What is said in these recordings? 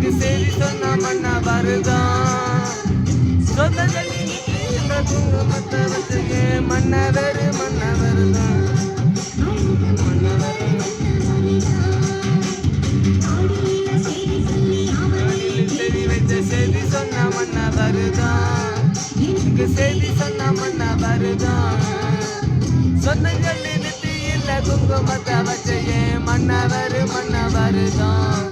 இங்கு செய்தி சொன்ன மன்னா வருதான் சொந்தங்களில் இந்த குங்குமத்தை வச்சுக்கே மன்னவர் மன்னவர்தான் செய்தி வச்ச செய்தி சொன்ன மன்னா வருதான் இங்கு செய்தி சொன்ன மன்னா வருதான் சொந்தங்களில் இல்ல குங்குமத்தை வச்சையே மன்னவர் மன்னவர்தான்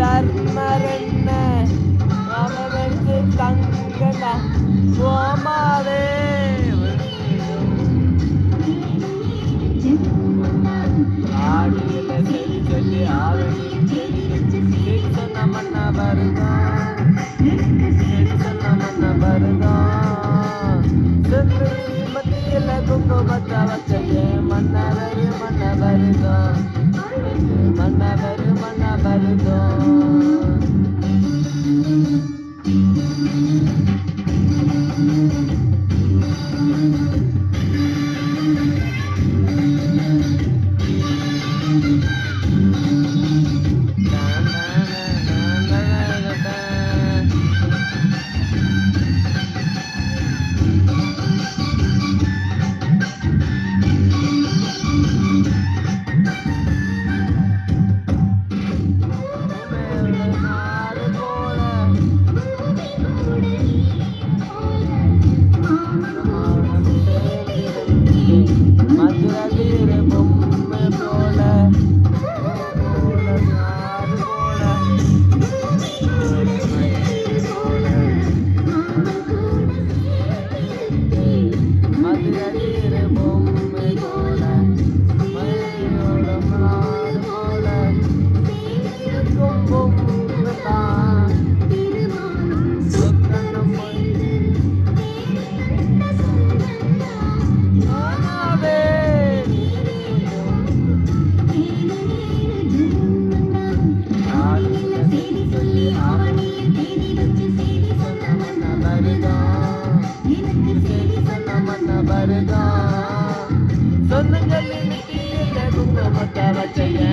தர்மரென்ன அவனுக்கு தங்கல ஓமாவே ஆடியில சரி சொல்லி சரி சொன்ன மன்னா வருதான் சரி சொன்ன மன்னா வருதான் சென்று மத்தியில குங்குமத்தை வச்சையே மன்னவர் மன்னவர்தான் மன்னவர் மன்னவர்தான் சொந்தங்களில் குங்குமத்தை வச்சைய